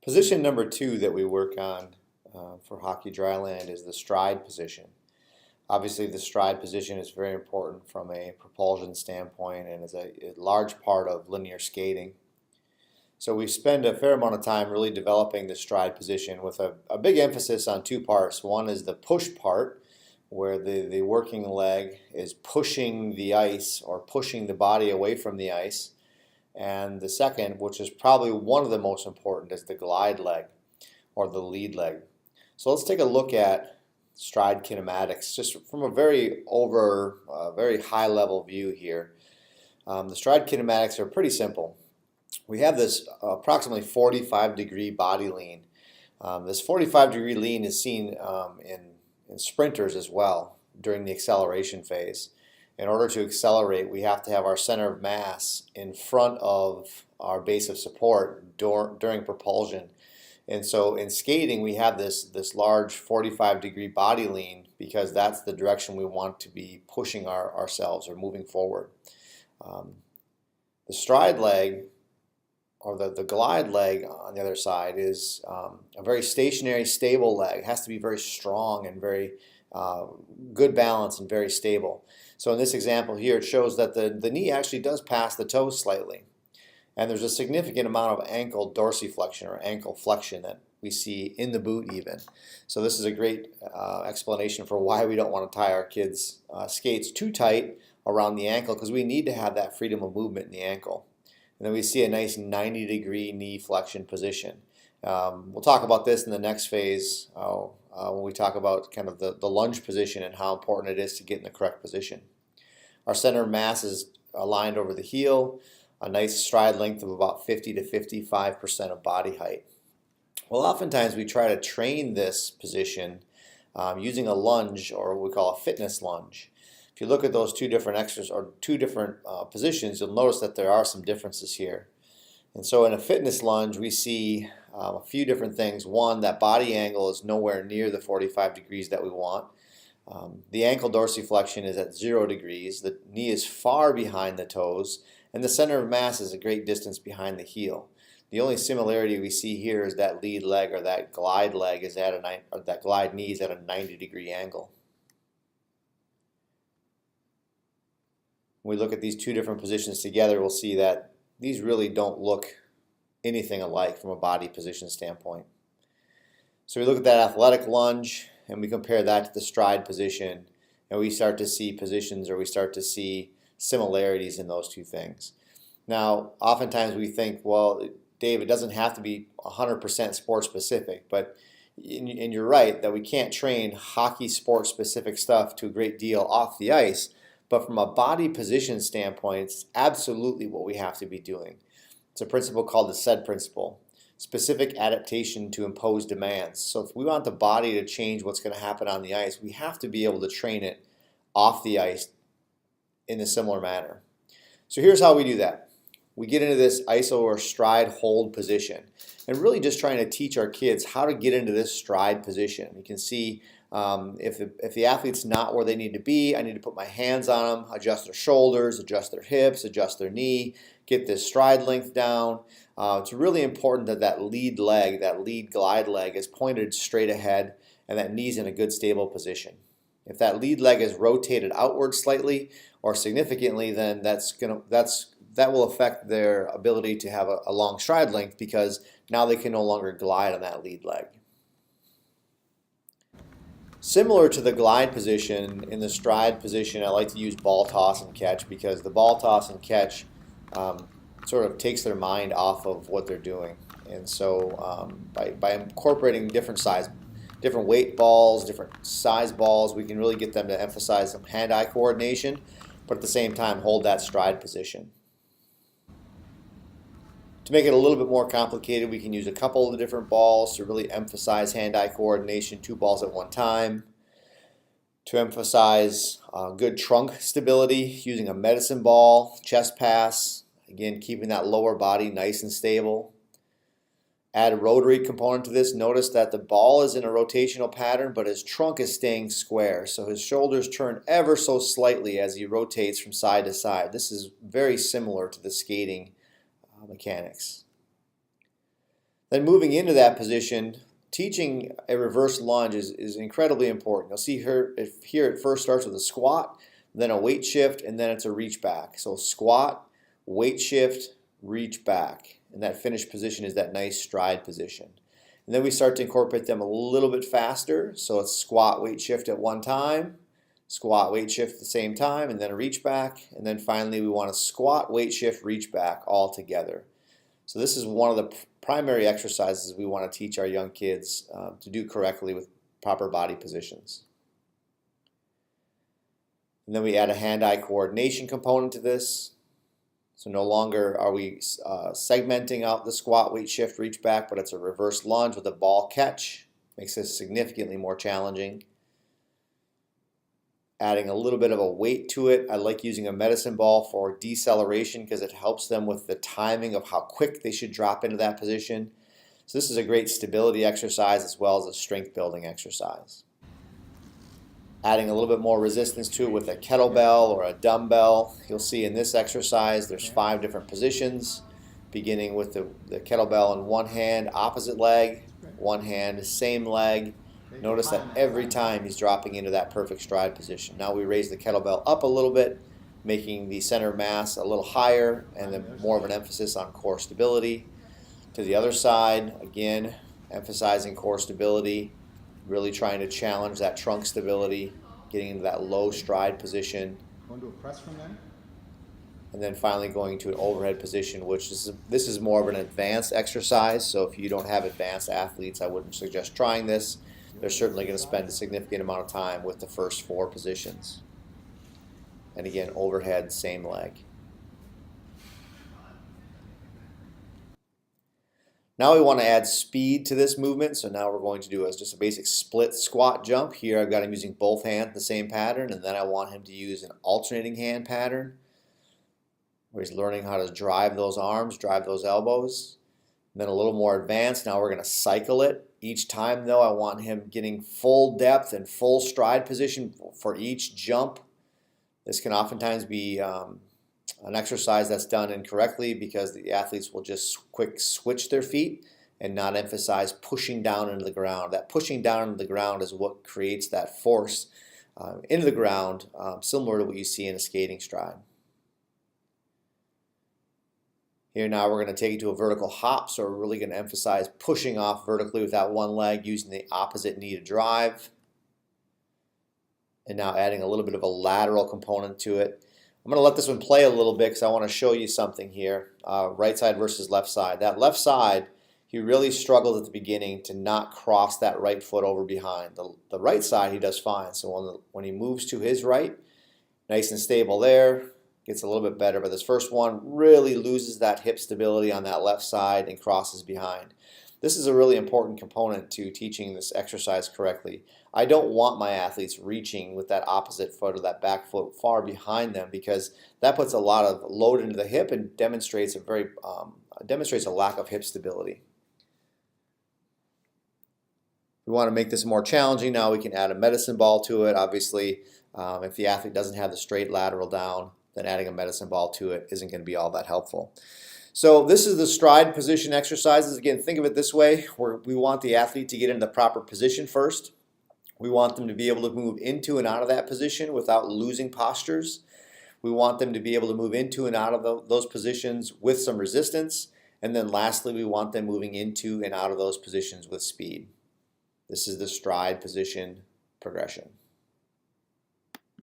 Position number two that we work on for hockey dryland is the stride position. Obviously, the stride position is very important from a propulsion standpoint and is a large part of linear skating. So we spend a fair amount of time really developing the stride position with a big emphasis on two parts. One is the push part, where the working leg is pushing the ice or pushing the body away from the ice. And the second, which is probably one of the most important, is the glide leg or the lead leg. So let's take a look at stride kinematics just from a very high level view here. The stride kinematics are pretty simple. We have this approximately 45-degree body lean. This 45-degree lean is seen in sprinters as well during the acceleration phase. In order to accelerate, we have to have our center of mass in front of our base of support during propulsion. And so in skating, we have this large 45-degree body lean because that's the direction we want to be pushing ourselves or moving forward. The stride leg, or the glide leg on the other side, is a very stationary, stable leg. It has to be very strong and very good balance and very stable. So in this example here, it shows that the knee actually does pass the toes slightly. And there's a significant amount of ankle dorsiflexion or ankle flexion that we see in the boot even. So this is a great explanation for why we don't want to tie our kids' skates too tight around the ankle, because we need to have that freedom of movement in the ankle. And then we see a nice 90-degree knee flexion position. We'll talk about this in the next phase when we talk about kind of the lunge position and how important it is to get in the correct position. Our center of mass is aligned over the heel, a nice stride length of about 50 to 55% of body height. Well, oftentimes we try to train this position using a lunge, or what we call a fitness lunge. If you look at those two different exercises or two different positions, you'll notice that there are some differences here. And so in a fitness lunge, we see a few different things. One, that body angle is nowhere near the 45 degrees that we want. The ankle dorsiflexion is at 0 degrees. The knee is far behind the toes, and the center of mass is a great distance behind the heel. The only similarity we see here is that lead leg, or that glide leg, is at that glide knee is at a 90-degree angle. When we look at these two different positions together, we'll see that these really don't look anything alike from a body position standpoint. So we look at that athletic lunge and we compare that to the stride position, and we start to see positions, or we start to see similarities in those two things. Now, oftentimes we think, well, Dave, it doesn't have to be 100% sport specific, but and you're right that we can't train hockey sport specific stuff to a great deal off the ice. But from a body position standpoint, it's absolutely what we have to be doing. It's a principle called the SAID principle, specific adaptation to impose demands. So if we want the body to change what's going to happen on the ice, we have to be able to train it off the ice in a similar manner. So here's how we do that. We get into this iso or stride hold position, and really just trying to teach our kids how to get into this stride position. You can see if the athlete's not where they need to be, I need to put my hands on them, adjust their shoulders, adjust their hips, adjust their knee, get this stride length down. It's really important that that lead leg, that lead glide leg, is pointed straight ahead and that knee's in a good stable position. If that lead leg is rotated outward slightly or significantly, then that will affect their ability to have a long stride length, because now they can no longer glide on that lead leg. Similar to the glide position, in the stride position, I like to use ball toss and catch, because the ball toss and catch sort of takes their mind off of what they're doing. And so by incorporating different weight balls, different size balls, we can really get them to emphasize some hand-eye coordination, but at the same time hold that stride position. To make it a little bit more complicated, we can use a couple of the different balls to really emphasize hand-eye coordination, 2 balls at one time. To emphasize good trunk stability, using a medicine ball, chest pass, again keeping that lower body nice and stable. Add a rotary component to this. Notice that the ball is in a rotational pattern, but his trunk is staying square, so his shoulders turn ever so slightly as he rotates from side to side. This is very similar to the skating mechanics. Then moving into that position, teaching a reverse lunge is incredibly important. You'll see here it first starts with a squat, then a weight shift, and then it's a reach back. So squat, weight shift, reach back. And that finished position is that nice stride position. And then we start to incorporate them a little bit faster. So it's squat, weight shift at one time, squat, weight shift at the same time, and then a reach back. And then finally we want to squat, weight shift, reach back all together. So this is one of the primary exercises we want to teach our young kids to do correctly with proper body positions. And then we add a hand-eye coordination component to this. So no longer are we segmenting out the squat, weight shift, reach back, but it's a reverse lunge with a ball catch. Makes this significantly more challenging. Adding a little bit of a weight to it. I like using a medicine ball for deceleration because it helps them with the timing of how quick they should drop into that position. So this is a great stability exercise as well as a strength building exercise. Adding a little bit more resistance to it with a kettlebell or a dumbbell. You'll see in this exercise there's 5 different positions, beginning with the kettlebell in one hand, opposite leg, one hand, same leg. Notice that every time he's dropping into that perfect stride position. Now we raise the kettlebell up a little bit, making the center of mass a little higher and then more of an emphasis on core stability. To the other side, again, emphasizing core stability, really trying to challenge that trunk stability, getting into that low stride position. Going to a press from there? And then finally going to an overhead position, which this is more of an advanced exercise. So if you don't have advanced athletes, I wouldn't suggest trying this. They're certainly going to spend a significant amount of time with the first 4 positions. And again, overhead, same leg. Now we want to add speed to this movement. So now we're going to do just a basic split squat jump. Here I've got him using both hands in the same pattern, and then I want him to use an alternating hand pattern where he's learning how to drive those arms, drive those elbows. And then a little more advanced, now we're going to cycle it. Each time though, I want him getting full depth and full stride position for each jump. This can oftentimes be an exercise that's done incorrectly because the athletes will just quick switch their feet and not emphasize pushing down into the ground. That pushing down into the ground is what creates that force into the ground, similar to what you see in a skating stride. Here now we're going to take it to a vertical hop, so we're really going to emphasize pushing off vertically with that one leg, using the opposite knee to drive. And now adding a little bit of a lateral component to it. I'm going to let this one play a little bit because I want to show you something here. Right side versus left side. That left side, he really struggled at the beginning to not cross that right foot over behind. The right side he does fine, so when he moves to his right, nice and stable there. Gets a little bit better, but this first one really loses that hip stability on that left side and crosses behind. This is a really important component to teaching this exercise correctly. I don't want my athletes reaching with that opposite foot or that back foot far behind them because that puts a lot of load into the hip and demonstrates a lack of hip stability. We want to make this more challenging. Now we can add a medicine ball to it. Obviously, if the athlete doesn't have the straight lateral down, then adding a medicine ball to it isn't going to be all that helpful. So this is the stride position exercises. Again, think of it this way, where we want the athlete to get into the proper position first. We want them to be able to move into and out of that position without losing postures. We want them to be able to move into and out of those positions with some resistance. And then lastly, we want them moving into and out of those positions with speed. This is the stride position progression.